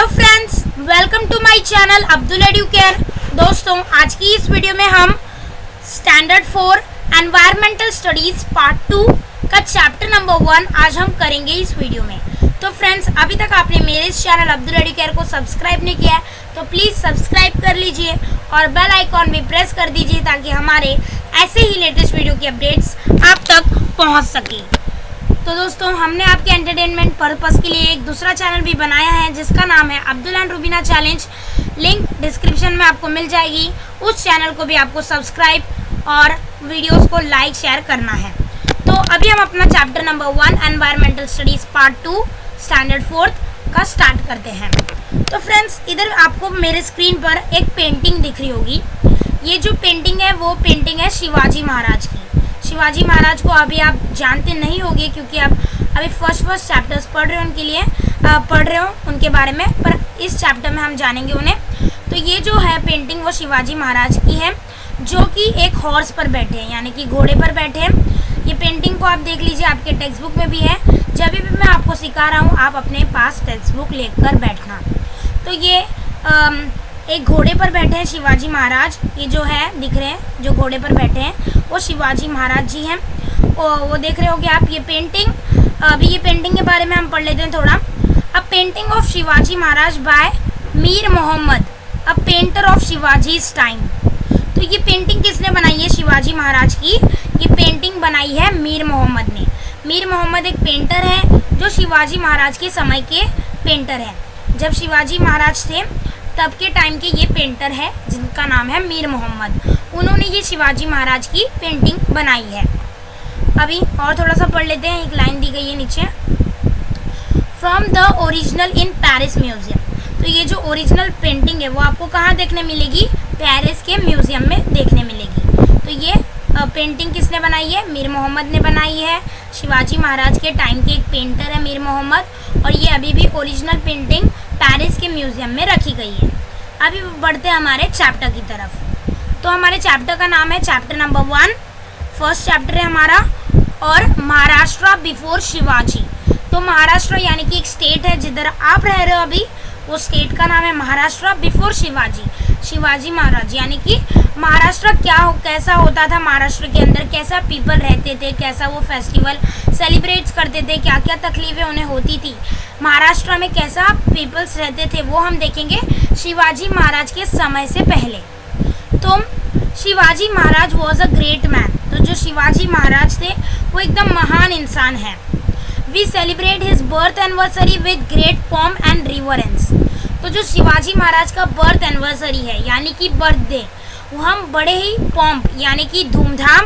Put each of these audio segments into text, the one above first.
Hello friends, welcome to my channel Abdul Educare. दोस्तों, आज की इस वीडियो में हम स्टैंडर्ड 4 एनवायरमेंटल स्टडीज पार्ट 2 का चैप्टर नंबर 1 आज हम करेंगे इस वीडियो में। तो फ्रेंड्स, अभी तक आपने मेरे इस चैनल अब्दुल एडुकेयर को सब्सक्राइब नहीं किया है तो प्लीज़ सब्सक्राइब कर लीजिए और बेल आइकॉन भी प्रेस कर दीजिए ताकि हमारे ऐसे ही लेटेस्ट वीडियो की अपडेट्स आप तक पहुँच सकें। तो दोस्तों, हमने आपके एंटरटेनमेंट पर्पस के लिए एक दूसरा चैनल भी बनाया है जिसका नाम है Abdul and Rubina challenge. Link description में आपको मिल जाएगी। उस चैनल को भी आपको सब्सक्राइब और वीडियोस को लाइक शेयर करना है। तो अभी हम अपना chapter number 1 environmental studies part 2 standard 4 का स्टार्ट करते हैं। तो फ्रेंड्स, इधर आपको मेरे स्क्रीन पर एक पेंटिंग दिख रही होगी। ये जो पेंटिंग है वो पेंटिंग है शिवाजी महाराज की। शिवाजी महाराज को अभी आप जानते नहीं होंगे क्योंकि आप अभी फर्स्ट चैप्टर्स पढ़ रहे हो उनके बारे में, पर इस चैप्टर में हम जानेंगे उन्हें। तो ये जो है पेंटिंग वो शिवाजी महाराज की है जो कि एक हॉर्स पर बैठे हैं, यानी कि घोड़े पर बैठे हैं। ये पेंटिंग को आप देख लीजिए, आपके टेक्स्ट बुक में भी है। जब भी मैं आपको सिखा रहा हूँ आप अपने पास टेक्स्ट बुक लेकर बैठना। तो ये एक घोड़े पर बैठे हैं शिवाजी महाराज। ये जो है दिख रहे हैं, जो घोड़े पर बैठे हैं वो शिवाजी महाराज जी हैं। वो देख रहे होंगे आप ये पेंटिंग। अभी ये पेंटिंग के बारे में हम पढ़ लेते हैं थोड़ा। A painting of Shivaji Maharaj by Mir Mohammad, a painter of Shivaji's time. तो ये पेंटिंग किसने बनाई है शिवाजी महाराज की? ये पेंटिंग बनाई है मीर मोहम्मद ने। मीर मोहम्मद एक पेंटर है जो शिवाजी महाराज के समय के पेंटर हैं। जब शिवाजी महाराज थे तब के टाइम के ये पेंटर है जिनका नाम है मीर मोहम्मद। उन्होंने ये शिवाजी महाराज की पेंटिंग बनाई है। अभी और थोड़ा सा पढ़ लेते हैं। एक लाइन दी गई है नीचे, from the original in Paris museum. तो ये जो ओरिजिनल पेंटिंग है वो आपको कहाँ देखने मिलेगी? पेरिस के म्यूजियम में देखने मिलेगी। तो ये पेंटिंग किसने बनाई है? मीर मोहम्मद ने बनाई है। शिवाजी महाराज के टाइम के एक पेंटर है मीर मोहम्मद, और ये अभी भी ओरिजिनल पेंटिंग पेरिस के म्यूजियम में रखी गई है। अभी बढ़ते हैं हमारे चैप्टर की तरफ। तो हमारे चैप्टर का नाम है चैप्टर नंबर 1, फर्स्ट चैप्टर है हमारा, और महाराष्ट्र बिफोर शिवाजी। तो महाराष्ट्र यानी कि एक स्टेट है जिधर आप रह रहे हो अभी, वो स्टेट का नाम है महाराष्ट्र बिफोर शिवाजी। शिवाजी महाराज यानी कि महाराष्ट्र कैसा होता था, महाराष्ट्र के अंदर कैसा पीपल रहते थे, कैसा वो फेस्टिवल सेलिब्रेट्स करते थे, क्या क्या तकलीफें उन्हें होती थी, महाराष्ट्र में कैसा पीपल्स रहते थे, वो हम देखेंगे शिवाजी महाराज के समय से पहले। तो शिवाजी महाराज वॉज अ ग्रेट मैन। तो जो शिवाजी महाराज थे वो एकदम महान इंसान है। We celebrate his birth anniversary with great pomp and reverence. तो जो शिवाजी महाराज का बर्थ एनिवर्सरी है यानी कि बर्थडे, वो हम बड़े ही पॉम्प यानी कि धूमधाम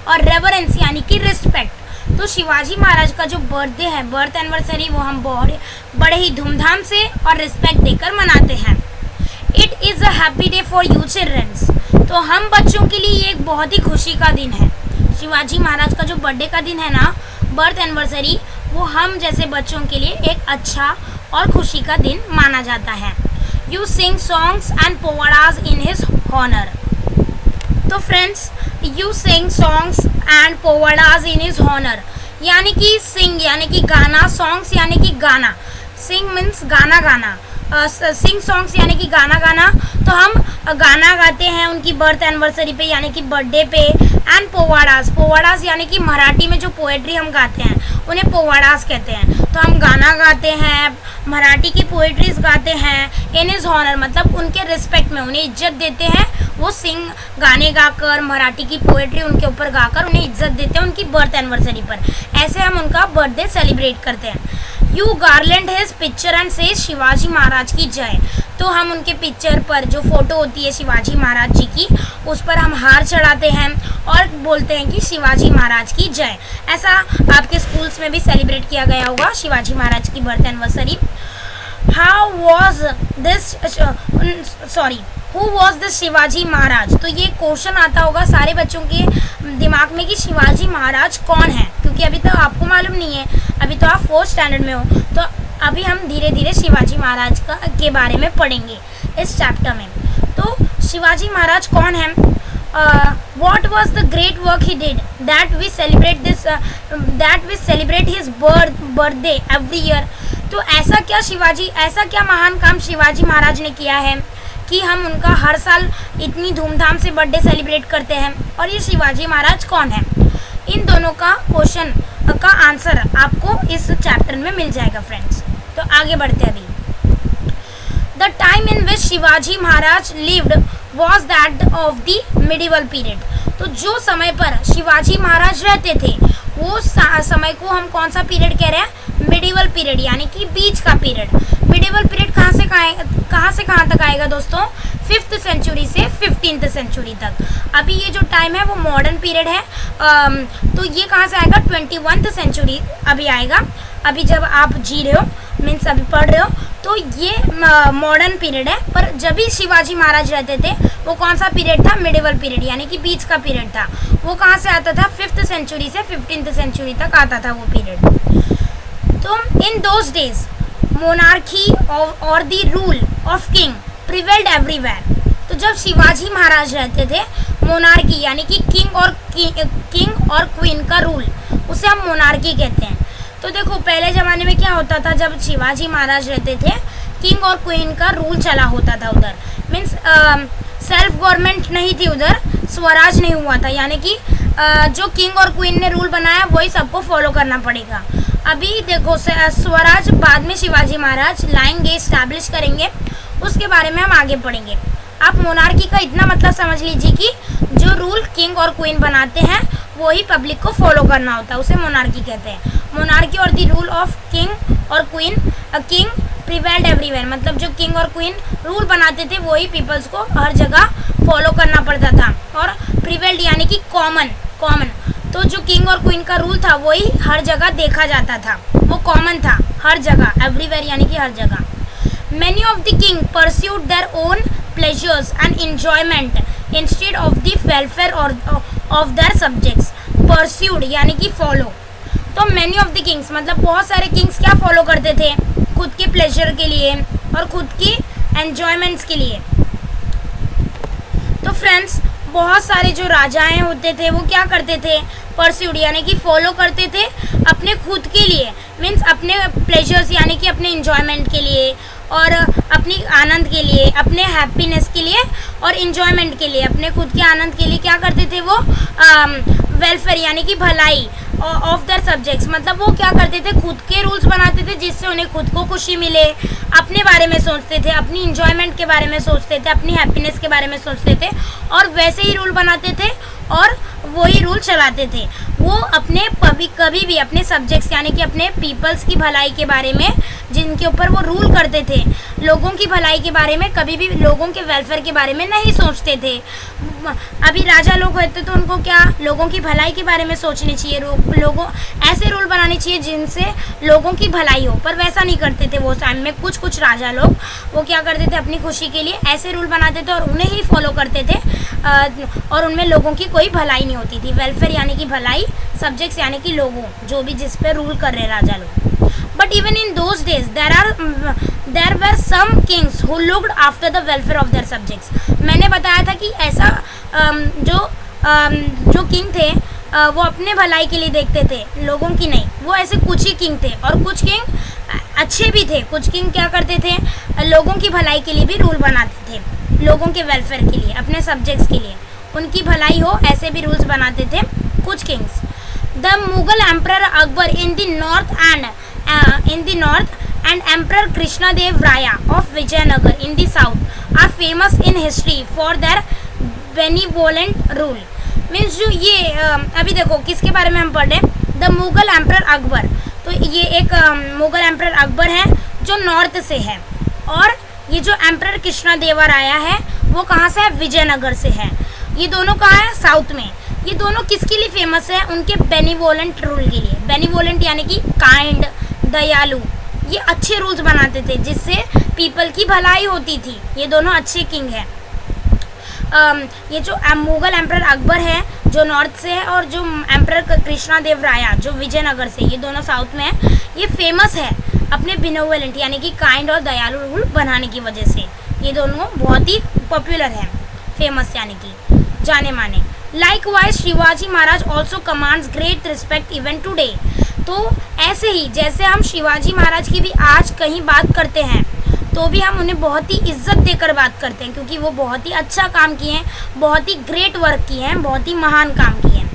और रेवरेंस यानी कि रिस्पेक्ट। तो शिवाजी महाराज का जो बर्थडे है, बर्थ एनिवर्सरी, वो हम बड़े ही धूमधाम से और रिस्पेक्ट देकर मनाते हैं। It is a happy day for you childrens. तो हम बच्चों के लिए ये एक बहुत ही खुशी का दिन है। शिवाजी महाराज का जो बर्थडे का दिन है ना, बर्थ एनिवर्सरी, वो हम जैसे बच्चों के लिए एक अच्छा और खुशी का दिन माना जाता है। You sing songs and powadas in his honour. तो friends, you sing songs and powadas in his honour यानी कि सिंग यानी कि गाना, सॉन्ग्स यानी कि गाना, सिंग मीन्स गाना गाना, सिंग सॉन्ग्स यानी कि गाना गाना। तो हम गाना गाते हैं उनकी बर्थ एनिवर्सरी पे यानी कि बर्थडे पे। एंड पोवाडास यानी कि मराठी में जो पोएट्री हम गाते हैं उन्हें पोवाडास कहते हैं। तो हम गाना गाते हैं, मराठी की पोएट्रीज गाते हैं इन हिज हॉनर, मतलब उनके रिस्पेक्ट में, उन्हें इज्जत देते हैं। वो सिंग गाने गाकर, मराठी की पोएट्री उनके ऊपर गाकर उन्हें इज्जत देते हैं उनकी बर्थ एनिवर्सरी पर। ऐसे हम उनका बर्थडे सेलिब्रेट करते हैं। You garland his picture and से शिवाजी महाराज की जय। तो हम उनके पिक्चर पर जो फोटो होती है शिवाजी महाराज जी की, उस पर हम हार चढ़ाते हैं और बोलते हैं कि शिवाजी महाराज की जय। ऐसा आपके स्कूल्स में भी सेलिब्रेट किया गया होगा शिवाजी महाराज की birth anniversary. Who was this Shivaji Maharaj? तो ये क्वेश्चन आता होगा सारे बच्चों के दिमाग में कि शिवाजी महाराज कौन है, क्योंकि अभी तो आपको मालूम नहीं है, अभी तो आप 4th स्टैंडर्ड में हो। तो अभी हम धीरे धीरे शिवाजी महाराज के बारे में पढ़ेंगे इस चैप्टर में। तो शिवाजी महाराज कौन है? what was the great work he did that we celebrate his birthday every year? तो ऐसा क्या महान काम शिवाजी महाराज ने किया है कि हम उनका हर साल इतनी धूमधाम से बर्थडे सेलिब्रेट करते हैं, और ये शिवाजी महाराज कौन है? इन दोनों का क्वेश्चन का आंसर आपको इस चैप्टर में मिल जाएगा फ्रेंड्स। तो आगे बढ़ते हैं अभी। The time in which Shivaji Maharaj lived was that of the medieval period. तो जो समय पर शिवाजी महाराज रहते थे वो समय को हम कौन सा पीरियड कह रहे हैं? मिडिवल पीरियड, यानी कि बीच का पीरियड। मिडिवल पीरियड कहाँ से कहाँ तक आएगा दोस्तों? 5th सेंचुरी से 15th सेंचुरी तक। अभी ये जो टाइम है वो मॉडर्न पीरियड है, तो ये कहाँ से आएगा? 21th सेंचुरी अभी आएगा। अभी जब आप जी रहे हो, मीन्स अभी पढ़ रहे हो, तो ये मॉडर्न पीरियड है। पर जब भी शिवाजी महाराज रहते थे वो कौन सा पीरियड था? मिडिवल पीरियड, यानी कि बीच का पीरियड था। वो कहाँ से आता था? 5th सेंचुरी से 15th सेंचुरी तक आता था वो पीरियड। तो इन दोज डेज मोनार्की और the rule of king prevailed everywhere. तो जब शिवाजी महाराज रहते थे, मोनार्की यानी कि किंग और क्वीन का रूल, उसे हम मोनार्की कहते हैं। तो देखो पहले ज़माने में क्या होता था, जब शिवाजी महाराज रहते थे किंग और क्वीन का रूल चला होता था उधर, मीन्स सेल्फ गवर्नमेंट नहीं थी उधर, स्वराज नहीं हुआ था, यानी कि जो किंग और क्वीन ने रूल बनाया वही सबको फॉलो करना पड़ेगा। अभी देखो स्वराज बाद में शिवाजी महाराज लाएंगे, इस्टेब्लिश करेंगे, उसके बारे में हम आगे पढ़ेंगे। आप मोनार्की का इतना मतलब समझ लीजिए कि जो रूल किंग और क्वीन बनाते हैं वही पब्लिक को फॉलो करना होता है, उसे मोनार्की कहते हैं। मोनार्की और द रूल ऑफ किंग और क्वीन, किंग प्रिवेल्ड एवरीवेयर, मतलब जो किंग और क्वीन रूल बनाते थे वही पीपल्स को हर जगह फॉलो करना पड़ता था। और प्रिवेल्ड यानी कि कॉमन, तो जो किंग और क्वीन का रूल था वही हर जगह देखा जाता था, वो कॉमन था हर जगह, एवरीवेयर यानी कि हर जगह। Many of the king pursued their own pleasures and enjoyment instead of the welfare of their subjects. Pursued यानी कि फॉलो, तो मैनी ऑफ द किंग्स मतलब बहुत सारे किंग्स क्या फॉलो करते थे? खुद के प्लेजर के लिए और खुद की एंजॉयमेंट्स के लिए। तो फ्रेंड्स बहुत सारे जो राजाएं होते थे वो क्या करते थे? परस्यूड यानी कि फॉलो करते थे अपने खुद के लिए, मीन्स अपने प्लेजर्स यानी कि अपने एंजॉयमेंट के लिए और अपनी आनंद के लिए, अपने हैप्पीनेस के लिए और एंजॉयमेंट के लिए, अपने खुद के आनंद के लिए क्या करते थे वो? वेलफेयर यानी कि भलाई ऑफ देयर सब्जेक्ट्स, मतलब वो क्या करते थे? खुद के रूल्स बनाते थे जिससे उन्हें खुद को खुशी मिले, अपने बारे में सोचते थे, अपनी एंजॉयमेंट के बारे में सोचते थे, अपनी हैप्पीनेस के बारे में सोचते थे और वैसे ही रूल बनाते थे और वही रूल चलाते थे। वो अपने कभी भी अपने सब्जेक्ट्स यानी कि अपने पीपल्स की भलाई के बारे में, जिनके ऊपर वो रूल करते थे, लोगों की भलाई के बारे में, कभी भी लोगों के वेलफेयर के बारे में नहीं सोचते थे। अभी राजा लोग होते तो उनको क्या लोगों की भलाई के बारे में सोचनी चाहिए, लोगों ऐसे रूल बनाने चाहिए जिनसे लोगों की भलाई हो, पर वैसा नहीं करते थे वो टाइम में। कुछ राजा लोग वो क्या करते थे? अपनी खुशी के लिए ऐसे रूल बनाते थे और उन्हें ही फॉलो करते थे और उनमें लोगों की कोई भलाई नहीं होती थी। वेलफेयर यानी कि भलाई, सब्जेक्ट्स यानी कि लोगों जो भी जिस पे रूल कर रहे राजा लोग। But even in those days there were some kings who looked after the welfare of their subjects. मैंने बताया था कि ऐसा जो किंग थे वो अपने भलाई के लिए देखते थे, लोगों की नहीं। वो ऐसे कुछ ही किंग थे और कुछ किंग अच्छे भी थे। कुछ किंग क्या करते थे? लोगों की भलाई के लिए भी रूल बनाते थे, लोगों के वेलफेयर के लिए, अपने सब्जेक्ट्स के लिए, उनकी भलाई हो ऐसे भी रूल्स बनाते थे कुछ Kings. The Mughal emperor Akbar in the north and Emperor Krishnadev Raya of Vijayanagar in the south are famous in history for their benevolent rule। Means जो ये अभी देखो किसके बारे में हम पढ़ रहे हैं? The Mughal emperor Akbar. तो ये एक मुगल एम्परर अकबर है जो नॉर्थ से है, और ये जो एम्परर कृष्णदेवा राया है वो कहाँ से है? विजयनगर से है। ये दोनों कहाँ है? साउथ में। ये दोनों किसके लिए फेमस है? उनके बेनिवोलेंट रूल के लिए। बेनिवोलेंट यानी कि काइंड, दयालु, ये अच्छे रूल्स बनाते थे जिससे पीपल की भलाई होती थी। ये दोनों अच्छे किंग हैं। ये जो मुगल एम्परर अकबर है जो नॉर्थ से है और जो एम्परर कृष्णादेव राया जो विजयनगर से, ये दोनों साउथ में है। ये फेमस है अपने बेनिवोलेंट यानी कि काइंड और दयालु रूल बनाने की वजह से। ये दोनों बहुत ही पॉपुलर हैं, फेमस यानी कि जाने माने। Likewise, Shivaji Maharaj also commands great respect even today। तो ऐसे ही जैसे हम शिवाजी महाराज की भी आज कहीं बात करते हैं तो भी हम उन्हें बहुत ही इज्जत देकर बात करते हैं, क्योंकि वो बहुत ही अच्छा काम किए हैं, बहुत ही ग्रेट वर्क किए हैं, बहुत ही महान काम किए हैं।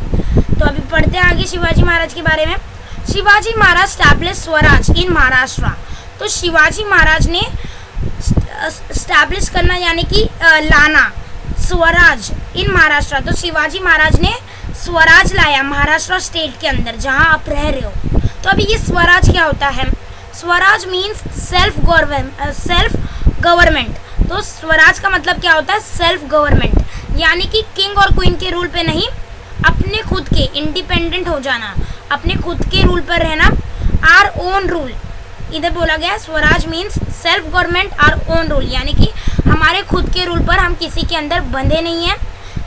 तो अभी पढ़ते हैं आगे शिवाजी महाराज के बारे में। Shivaji Maharaj establish Swaraj in Maharashtra. तो शिवाजी महाराज ने स्टैब्लिश करना यानी कि लाना स्वराज इन महाराष्ट्र। तो शिवाजी महाराज ने स्वराज लाया महाराष्ट्र स्टेट के अंदर जहां आप रह रहे हो। तो अभी ये स्वराज क्या होता है? Swaraj means self government. तो स्वराज का मतलब क्या होता है? सेल्फ गवर्नमेंट, यानी कि किंग और क्वीन के रूल पे नहीं, अपने खुद के इंडिपेंडेंट हो जाना, अपने खुद के रूल पर रहना, आर ओन रूल। इधर बोला गया Swaraj means self government our own rule, यानी कि हमारे खुद के रूल पर हम किसी के अंदर बंधे नहीं हैं।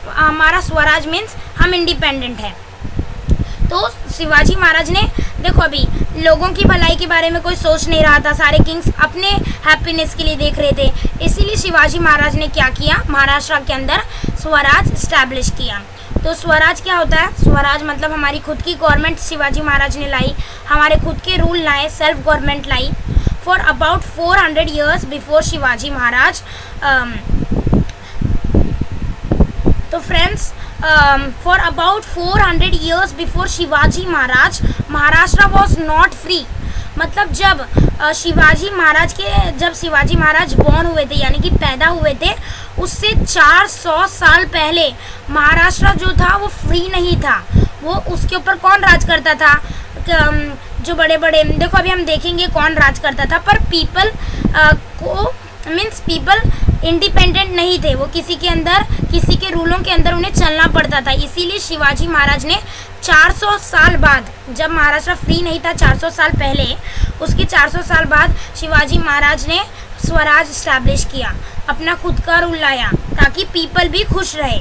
हमारा स्वराज मीन्स हम इंडिपेंडेंट हैं। तो शिवाजी महाराज ने देखो अभी लोगों की भलाई के बारे में कोई सोच नहीं रहा था, सारे किंग्स अपने हैप्पीनेस के लिए देख रहे थे, इसीलिए शिवाजी महाराज ने क्या किया? महाराष्ट्र के अंदर स्वराज स्टैब्लिश किया। तो स्वराज क्या होता है? स्वराज मतलब हमारी खुद की गवर्नमेंट शिवाजी महाराज ने लाई, हमारे खुद के रूल लाए, सेल्फ गवर्नमेंट लाई। For about 400 years before Shivaji Maharaj. तो friends for about 400 years before Shivaji Maharaj Maharashtra was not free. मतलब जब शिवाजी महाराज बॉर्न हुए थे यानी कि पैदा हुए थे, उससे 400 साल पहले महाराष्ट्र जो था वो फ्री नहीं था। वो उसके ऊपर कौन राज करता था? जो बड़े बड़े देखो अभी हम देखेंगे कौन राज करता था, पर पीपल पीपल इंडिपेंडेंट नहीं थे, वो किसी के रूलों के अंदर उन्हें चलना पड़ता था। इसीलिए शिवाजी महाराज ने 400 साल बाद, जब महाराष्ट्र फ्री नहीं था 400 साल पहले, उसके 400 साल बाद शिवाजी महाराज ने स्वराज स्टैब्लिश किया, अपना खुद का रूल लाया ताकि पीपल भी खुश रहे।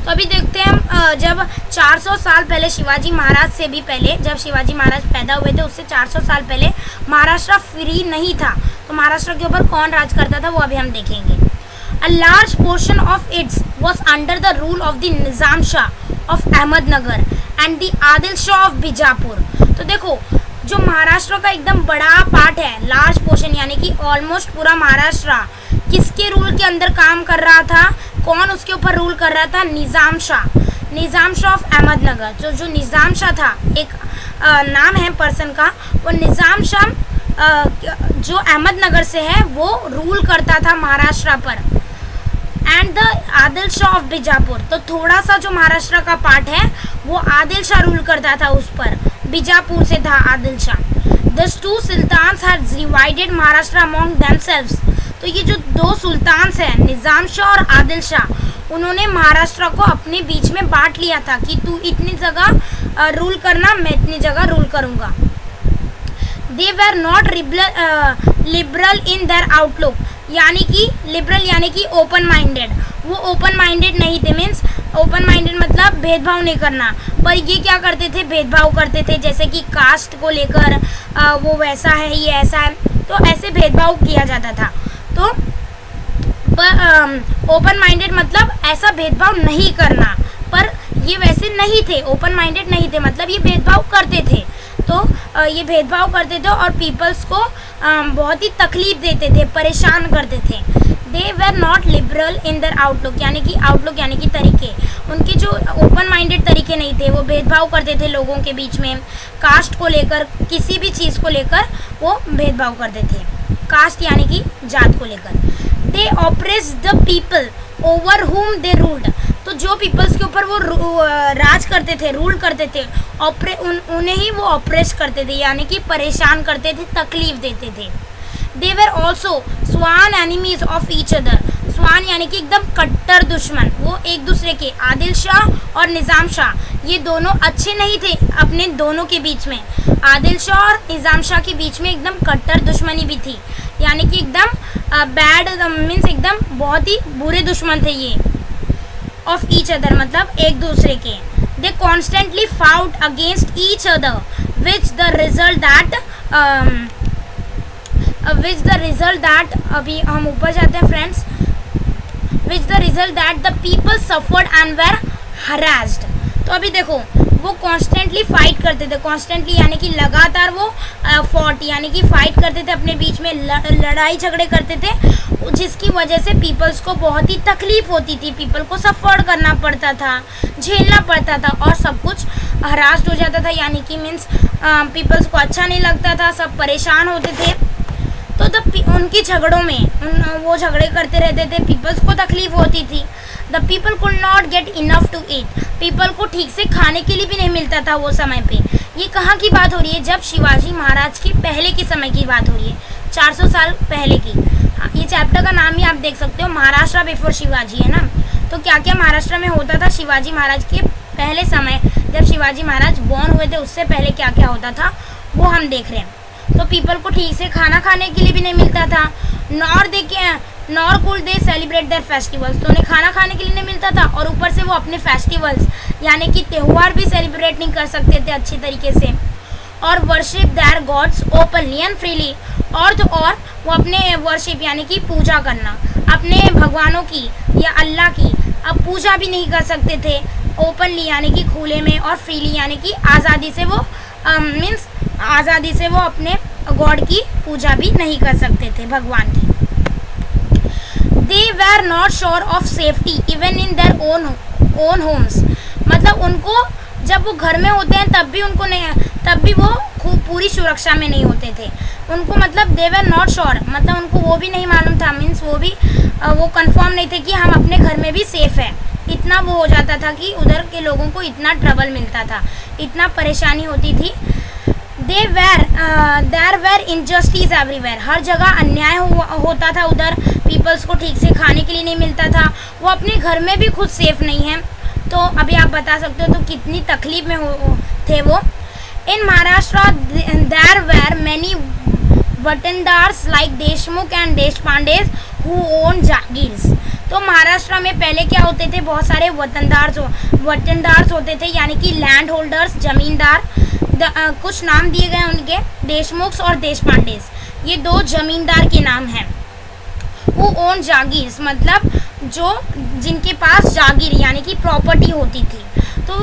तो अभी देखते हैं हम जब 400 साल पहले शिवाजी महाराज से भी पहले, जब शिवाजी महाराज पैदा हुए थे उससे 400 साल पहले महाराष्ट्र फ्री नहीं था, तो महाराष्ट्र के ऊपर कौन राज करता था वो अभी हम देखेंगे। A large portion of it was under the rule of the Nizam Shah of Ahmednagar and the Adil Shah of Bijapur। तो देखो जो महाराष्ट्र का एकदम बड़ा पार्ट है, लार्ज पोर्शन यानी कि ऑलमोस्ट पूरा महाराष्ट्र किसके रूल के अंदर काम कर रहा था? कौन उसके ऊपर रूल कर रहा था? निज़ाम शाह ऑफ अहमदनगर। जो निज़ाम शाह था, एक नाम है पर्सन का, वो निज़ाम शाह जो अहमदनगर से है वो रूल करता था महाराष्ट्र पर। And the Adil Shah of Bijapur, तो थोड़ा सा जो महाराष्ट्र का पार्ट है वो आदिल शाह रूल करता था उस पर, बीजापुर से था Adil Shah. These two sultans had divided Maharashtra among themselves। तो ये जो दो सुल्तान हैं निज़ाम शाह और आदिल शाह, उन्होंने महाराष्ट्र को अपने बीच में बांट लिया था कि तू इतनी जगह रूल करना, मैं इतनी जगह रूल करूँगा। They were not liberal in their outlook, यानी कि लिबरल यानी कि ओपन माइंडेड। वो ओपन माइंडेड नहीं थे, मीन्स ओपन माइंडेड मतलब भेदभाव नहीं करना, पर ये क्या करते थे? भेदभाव करते थे, जैसे कि कास्ट को लेकर वो वैसा है ये ऐसा है, तो ऐसे भेदभाव किया जाता था। तो ओपन माइंडेड मतलब ऐसा भेदभाव नहीं करना, पर ये वैसे नहीं थे, ओपन माइंडेड नहीं थे, मतलब ये भेदभाव करते थे। तो ये भेदभाव करते थे और पीपल्स को बहुत ही तकलीफ देते थे, परेशान करते थे। They were not liberal in their outlook, यानी कि आउटलुक यानी कि तरीके, उनके जो ओपन माइंडेड तरीके नहीं थे, वो भेदभाव करते थे लोगों के बीच में, कास्ट को लेकर, किसी भी चीज़ को लेकर वो भेदभाव करते थे, कास्ट यानी कि जात को लेकर। दे ऑपरेस द पीपल ओवर हुम दे रूल्ड, तो जो पीपल्स के ऊपर वो राज करते थे, रूल करते थे, उन्हें ही वो ऑपरेस करते थे, यानी कि परेशान करते थे, तकलीफ देते थे। They were also sworn enemies of each other, sworn यानी कि एकदम कट्टर दुश्मन, वो एक दूसरे के, आदिल शाह और निज़ाम शाह ये दोनों अच्छे नहीं थे अपने दोनों के बीच में, आदिल शाह और निज़ाम शाह के बीच में एकदम कट्टर दुश्मनी भी थी, यानी कि एकदम बैड मीन्स एकदम बहुत ही बुरे दुश्मन थे ये, ऑफ ईच अदर मतलब एक दूसरे के। They constantly fought against each other which the result that अभी हम ऊपर जाते हैं friends, which the result that the people suffered and were harassed. तो अभी देखो वो कॉन्स्टेंटली फाइट करते थे, कॉन्स्टेंटली यानी कि लगातार वो फॉट यानी कि फाइट करते थे, अपने बीच में लड़ाई झगड़े करते थे, जिसकी वजह से पीपल्स को बहुत ही तकलीफ होती थी, पीपल को सफ़र करना पड़ता था, झेलना पड़ता था और सब कुछ हरास्ट हो जाता था, यानी कि मीन्स पीपल्स को अच्छा नहीं लगता था, सब परेशान होते थे। तो उनकी झगड़ों में वो झगड़े करते रहते थे, पीपल्स को तकलीफ होती थी। The people could not get enough to eat, people को ठीक से खाने के लिए भी नहीं मिलता था वो समय पे। ये कहाँ की बात हो रही है? जब शिवाजी महाराज की पहले के समय की बात हो रही है, 400 साल पहले की। हाँ, ये चैप्टर का नाम ही आप देख सकते हो, महाराष्ट्र बिफोर शिवाजी, है ना। तो क्या क्या महाराष्ट्र में होता था शिवाजी महाराज के पहले समय, जब शिवाजी महाराज बॉर्न हुए थे उससे पहले क्या क्या होता था वो हम देख रहे हैं। तो पीपल को ठीक से खाना खाने के लिए भी नहीं मिलता था, nor could they celebrate their festivals, तो उन्हें खाना खाने के लिए नहीं मिलता था और ऊपर से वो अपने फेस्टिवल्स यानी कि त्यौहार भी सेलिब्रेट नहीं कर सकते थे अच्छी तरीके से। और worship their gods openly and freely, और तो और वो अपने वर्शिप यानी कि पूजा करना अपने भगवानों की या अल्लाह की अब पूजा भी नहीं कर सकते थे ओपनली यानी कि खुले में, और फ्रीली यानी कि आज़ादी से वो मीन्स आज़ादी से वो अपने गॉड की पूजा भी नहीं कर सकते थे, भगवान की। They were not sure of safety even in their own homes, मतलब उनको जब वो घर में होते हैं तब भी वो पूरी सुरक्षा में नहीं होते थे। उनको मतलब दे वेर नॉट श्योर, मतलब उनको वो भी नहीं मालूम था, मीन्स वो कंफर्म नहीं थे कि हम अपने घर में भी सेफ है। इतना वो हो जाता था कि उधर के लोगों को इतना ट्रबल मिलता था, इतना परेशानी होती थी। देयर वेर इनजस्टिस एवरीवेयर, हर जगह अन्याय होता था उधर, पीपल्स को ठीक से खाने के लिए नहीं मिलता था, वो अपने घर में भी खुद सेफ नहीं है। तो अभी आप बता सकते हो तो कितनी तकलीफ में थे वो। In Maharashtra there were many watandars like Deshmukh and Deshpandes who own jagirs, तो महाराष्ट्र में पहले क्या होते थे, बहुत सारे वतनदार्स होते थे यानी कि लैंड होल्डर्स, जमींदार। कुछ नाम दिए गए उनके, देशमुख और देशपांडेज, ये दो जमींदार के नाम हैं। हु ओन जागीर्स, मतलब जिनके पास जागीर यानी कि प्रॉपर्टी होती थी। तो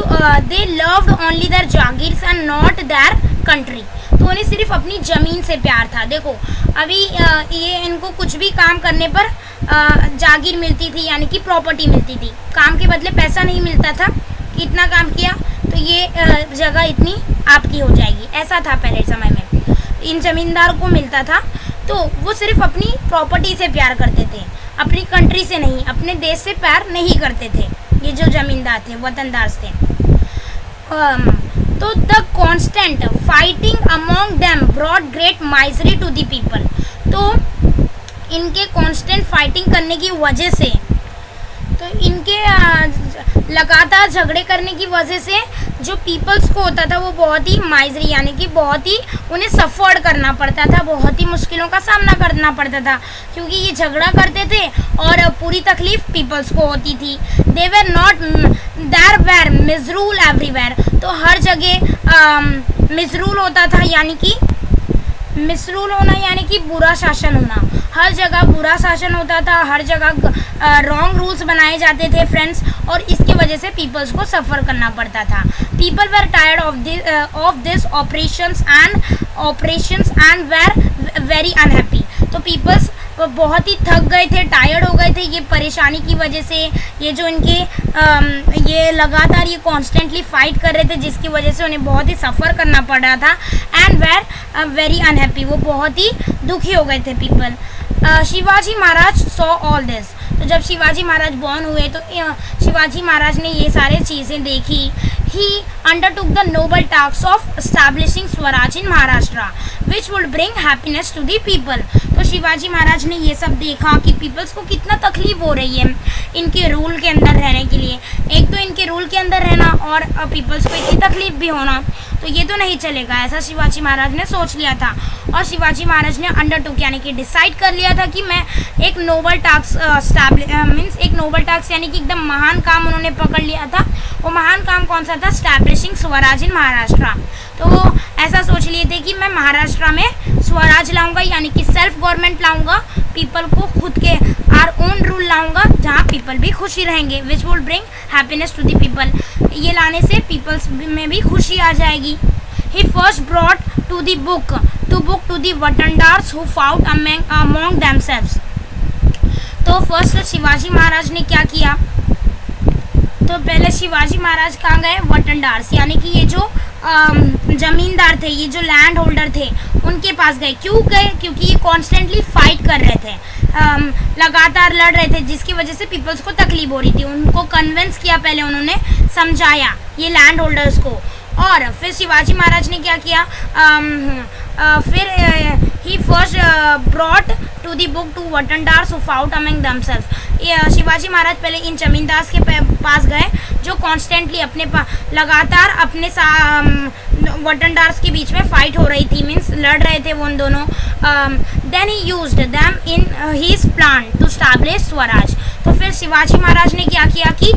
they loved only their jagirs and not their country, तो उन्हें सिर्फ अपनी ज़मीन से प्यार था। देखो अभी ये इनको कुछ भी काम करने पर जागीर मिलती थी यानी कि प्रॉपर्टी मिलती थी, काम के बदले पैसा नहीं मिलता था कि इतना काम किया तो ये जगह इतनी आपकी हो जाएगी, ऐसा था पहले समय में। इन जमींदार को मिलता था, तो वो सिर्फ अपनी प्रॉपर्टी से प्यार करते थे, अपनी कंट्री से नहीं, अपने देश से प्यार नहीं करते थे ये जो जमींदार थे, वतनदार थे। तो the constant fighting among them brought great misery to the people, तो इनके कॉन्स्टेंट फाइटिंग करने की वजह से, तो इनके लगातार झगड़े करने की वजह से जो पीपल्स को होता था वो बहुत ही माइजरी यानी कि बहुत ही उन्हें सफ़र करना पड़ता था, बहुत ही मुश्किलों का सामना करना पड़ता था, क्योंकि ये झगड़ा करते थे और पूरी तकलीफ पीपल्स को होती थी। They were not there were misrule everywhere, तो हर जगह मिसरूल होता था यानी कि मिसरूल होना यानी कि बुरा शासन होना, हर जगह बुरा शासन होता था, हर जगह रॉन्ग रूल्स बनाए जाते थे फ्रेंड्स, और इसके वजह से पीपल्स को सफ़र करना पड़ता था। People were tired of this operations and were very unhappy, तो पीपल्स बहुत ही थक गए थे, टायर्ड हो गए थे ये परेशानी की वजह से, ये जो इनके ये लगातार ये कॉन्स्टेंटली फाइट कर रहे थे जिसकी वजह से उन्हें बहुत ही सफ़र करना पड़ रहा था। एंड वेर वेरी अनहैप्पी, वो बहुत ही दुखी हो गए थे people. Shivaji Maharaj saw all this, तो जब शिवाजी महाराज बॉर्न हुए तो शिवाजी महाराज ने ये सारे चीज़ें देखी। He undertook the noble task of establishing swaraj in Maharashtra which would bring happiness to the people, तो शिवाजी महाराज ने ये सब देखा कि पीपल्स को कितना तकलीफ हो रही है इनके रूल के अंदर रहने के लिए, एक तो इनके रूल के अंदर रहना और पीपल्स को इतनी तकलीफ भी होना, तो ये तो नहीं चलेगा, ऐसा शिवाजी महाराज ने सोच लिया था। और शिवाजी महाराज ने अंडरटुक यानी कि डिसाइड कर लिया था कि मैं एक नोबल टास्क मीन्स एक नोबल टास्क यानी कि एकदम महान काम उन्होंने पकड़ लिया था। वो महान काम कौन सा था? स्टैब्लिशिंग स्वराज इन महाराष्ट्र, तो वो ऐसा सोच लिए थे कि मैं महाराष्ट्र में स्वराज लाऊंगा यानी कि सेल्फ गवर्नमेंट लाऊंगा, पीपल को खुद के आर ओन रूल लाऊंगा, जहाँ पीपल भी खुशी रहेंगे, which will bring happiness to the people, ये लाने से पीपल्स में भी खुशी आ जाएगी। He first brought to the book to the watandars who fought among themselves. तो फर्स्ट शिवाजी महाराज ने क्या किया, तो पहले शिवाजी महाराज कहाँ गए, वतनदार्स यानी कि ये जो जमींदार थे, ये जो लैंड होल्डर थे, उनके पास गए। क्यों गए, क्योंकि ये कॉन्स्टेंटली फाइट कर रहे थे, लगातार लड़ रहे थे, जिसकी वजह से पीपल्स को तकलीफ हो रही थी। उनको कन्विंस किया, पहले उन्होंने समझाया ये लैंड होल्डर्स को, और फिर शिवाजी महाराज ने क्या किया, फिर he first brought to the book to watandars who fought among themselves. Shivaji Maharaj पहले इन जमींदार के पास गए जो कॉन्स्टेंटली लगातार अपने वतनदार्स के बीच में फाइट हो रही थी, मीन्स लड़ रहे थे वो उन दोनों। Then he used them in his plan to establish Swaraj. तो फिर शिवाजी महाराज ने क्या किया कि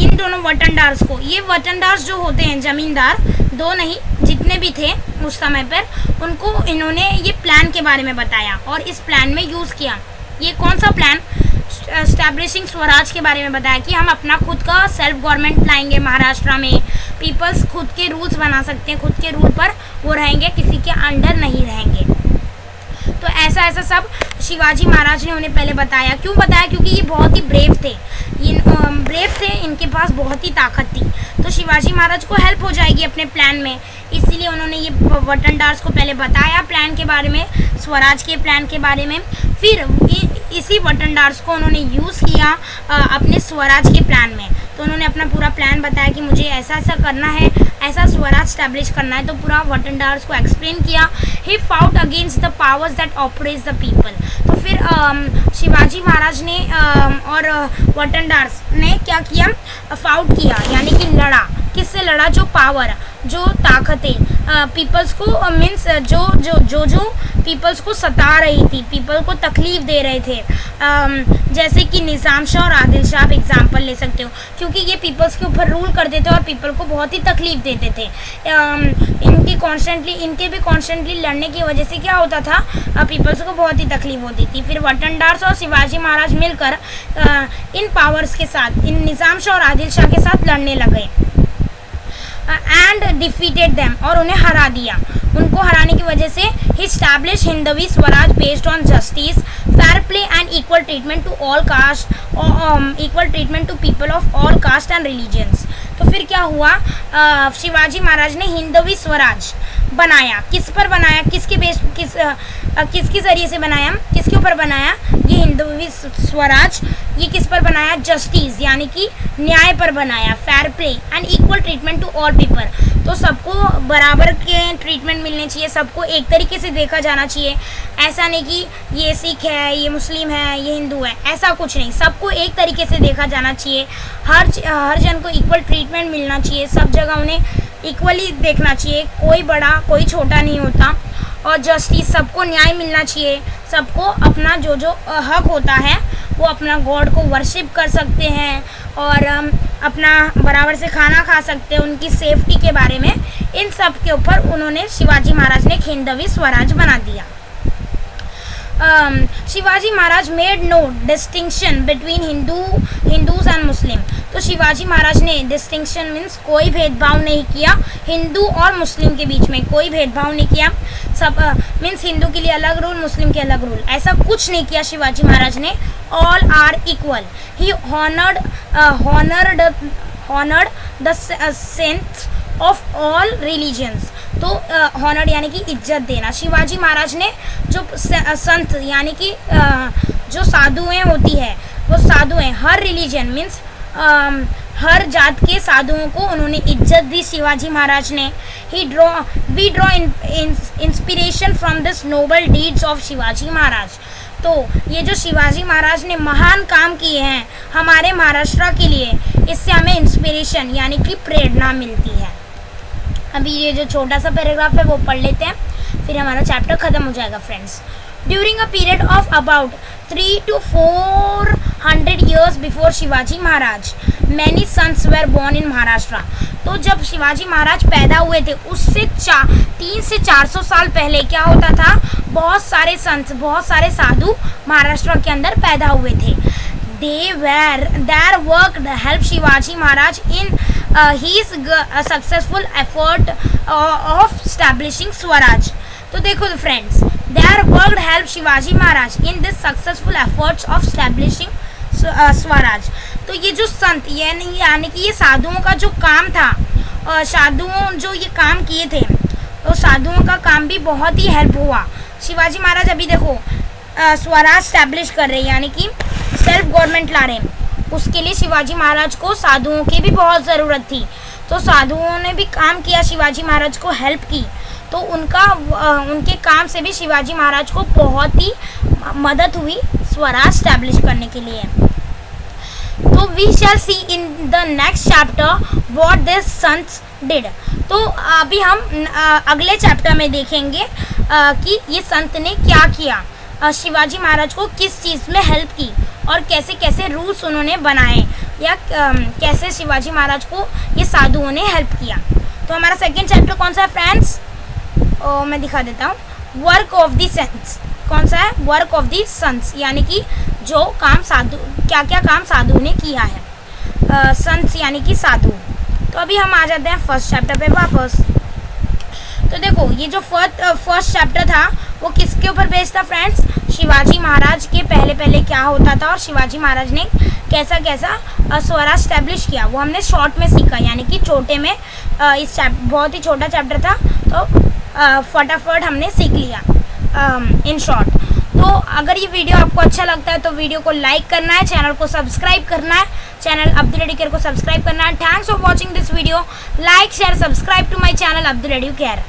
इन दोनों वतनदार्स को, ये वतनदार्स जो होते हैं जमींदार, दो नहीं जितने भी थे उस समय पर, उनको इन्होंने ये प्लान के बारे में बताया और इस प्लान में यूज़ किया। ये कौन सा प्लान, एस्टैब्लिशिंग स्वराज के बारे में बताया कि हम अपना खुद का सेल्फ गवर्नमेंट लाएंगे महाराष्ट्र में, पीपल्स खुद के रूल्स बना सकते हैं, खुद के रूल पर वो रहेंगे, किसी के अंडर नहीं रहेंगे। तो ऐसा सब शिवाजी महाराज ने उन्हें पहले बताया। क्यों बताया, क्योंकि ये बहुत ही ब्रेव थे, इनके पास बहुत ही ताकत थी, तो शिवाजी महाराज को हेल्प हो जाएगी अपने प्लान में, इसीलिए उन्होंने ये वतनदार्स को पहले बताया प्लान के बारे में, स्वराज के प्लान के बारे में। फिर इसी वतनदार्स को उन्होंने यूज़ किया अपने स्वराज के प्लान में। तो उन्होंने अपना पूरा प्लान बताया कि मुझे ऐसा करना है, ऐसा स्वराज स्टैब्लिश करना है, तो पूरा वतनदार्स को एक्सप्लेन किया। He fought against the powers that operates the people. तो फिर शिवाजी महाराज ने और वतनदार्स ने क्या किया, फाउट किया, यानी कि लड़ा। किससे लड़ा, जो पावर, जो ताकतें पीपल्स को मीन्स जो पीपल्स को सता रही थी, पीपल को तकलीफ दे रहे थे, जैसे कि निज़ाम शाह और आदिल शाह, आप एग्जाम्पल ले सकते हो, क्योंकि ये पीपल्स के ऊपर रूल करते थे और पीपल को बहुत ही तकलीफ देते थे। इनके भी कॉन्स्टेंटली लड़ने की वजह से क्या होता था, पीपल्स को बहुत ही तकलीफ होती थी। फिर वतनदार्स और शिवाजी महाराज मिलकर इन पावर्स के साथ, इन निज़ाम शाह और आदिल शाह के साथ लड़ने लगे एंड डिफीटेड देम, और उन्हें हरा दिया। उनको हराने की वजह से he establish Hindavi swaraj based on justice, fair play and equal treatment to all caste, equal treatment to people of all caste and religions. तो फिर क्या हुआ, शिवाजी महाराज ने हिंदवी स्वराज बनाया। किस पर बनाया, किसके ज़रिए से बनाया, किसके ऊपर बनाया, ये हिंदवी स्वराज, ये किस पर बनाया, जस्टिस यानी कि न्याय पर बनाया, fair play and equal treatment to all people. तो सबको बराबर के ट्रीटमेंट मिलने चाहिए, सबको एक तरीके से देखा जाना चाहिए। ऐसा नहीं कि ये सिख है, ये मुस्लिम है, ये हिंदू है, ऐसा कुछ नहीं, सबको एक तरीके से देखा जाना चाहिए। हर जन को इक्वल ट्रीटमेंट मिलना चाहिए, सब जगह उन्हें इक्वली देखना चाहिए, कोई बड़ा कोई छोटा नहीं होता। और जस्टिस, सबको न्याय मिलना चाहिए, सबको अपना जो हक होता है वो अपना गॉड को वर्शिप कर सकते हैं और अपना बराबर से खाना खा सकते हैं, उनकी सेफ्टी के बारे में, इन सब के ऊपर उन्होंने शिवाजी महाराज ने हिंदवी स्वराज बना दिया। Shivaji Maharaj made no distinction between Hindus and Muslim. तो शिवाजी महाराज ने डिस्टिंक्शन मीन्स कोई भेदभाव नहीं किया, हिंदू और मुस्लिम के बीच में कोई भेदभाव नहीं किया। सब मीन्स हिंदू के लिए अलग रूल, मुस्लिम के अलग रूल, ऐसा कुछ नहीं किया शिवाजी महाराज ने। All are equal. He honoured the sense of all religions. तो हॉनर्ड यानी कि इज्जत देना। शिवाजी महाराज ने जो संत यानी कि जो साधुएं होती है, वो साधुएं हर रिलीजन मीन्स हर जात के साधुओं को उन्होंने इज्जत दी शिवाजी महाराज ने। We draw inspiration from this noble deeds of Shivaji Maharaj. तो ये जो शिवाजी महाराज ने महान काम किए हैं हमारे महाराष्ट्र के लिए, इससे हमें इंस्पिरेशन यानी कि प्रेरणा मिलती है। अभी ये जो छोटा सा पैराग्राफ है वो पढ़ लेते हैं, फिर हमारा चैप्टर ख़त्म हो जाएगा friends. During a period of about 300 to 400 years before Shivaji Maharaj many sons were born in Maharashtra. तो जब शिवाजी महाराज पैदा हुए थे उससे 300 से 400 साल पहले क्या होता था, बहुत सारे संत, बहुत सारे साधु महाराष्ट्र के अंदर पैदा हुए थे। their work helped Shivaji Maharaj in his successful effort of establishing Swaraj. तो देखो friends, their work helped Shivaji Maharaj in this successful efforts of establishing Swaraj. तो ये जो संत यानी कि ये साधुओं का जो काम था, साधुओं जो ये काम किए थे, तो साधुओं का काम भी बहुत ही हेल्प हुआ. शिवाजी महाराज अभी देखो स्वराज स्टैब्लिश कर रहे हैं, यानी कि सेल्फ गवर्नमेंट ला रहे हैं. उसके लिए शिवाजी महाराज को साधुओं की भी बहुत ज़रूरत थी. तो साधुओं ने भी काम किया, शिवाजी महाराज को हेल्प की. तो उनके काम से भी शिवाजी महाराज को बहुत ही मदद हुई स्वराज स्टैब्लिश करने के लिए. तो we shall see in the next chapter what this saints did. तो अभी हम अगले चैप्टर में देखेंगे कि ये संत ने क्या किया, शिवाजी महाराज को किस चीज़ में हेल्प की और कैसे कैसे रूल्स उन्होंने बनाए, या कैसे शिवाजी महाराज को ये साधुओं ने हेल्प किया. तो हमारा सेकेंड चैप्टर कौन सा है फ्रेंड्स? मैं दिखा देता हूँ. Work of the saints. कौन सा है? वर्क ऑफ द संट्स, यानी कि जो काम साधु, क्या क्या काम साधु ने किया है. संट्स यानी कि साधु. तो अभी हम आ जाते हैं फर्स्ट चैप्टर पे वापस. तो देखो ये जो फर्स्ट चैप्टर था वो किसके ऊपर बेस्ड था फ्रेंड्स? शिवाजी महाराज के पहले क्या होता था और शिवाजी महाराज ने कैसा कैसा स्वराज स्टैब्लिश किया, वो हमने शॉर्ट में सीखा. यानी कि छोटे में इस बहुत ही छोटा चैप्टर था, तो फटाफट हमने सीख लिया इन शॉर्ट. तो अगर ये वीडियो आपको अच्छा लगता है तो वीडियो को लाइक करना है, चैनल को सब्सक्राइब करना है, चैनल अब्दुल एडुकेयर को सब्सक्राइब करना है. Thanks for watching this video. Like share subscribe to my channel Abdul Educare.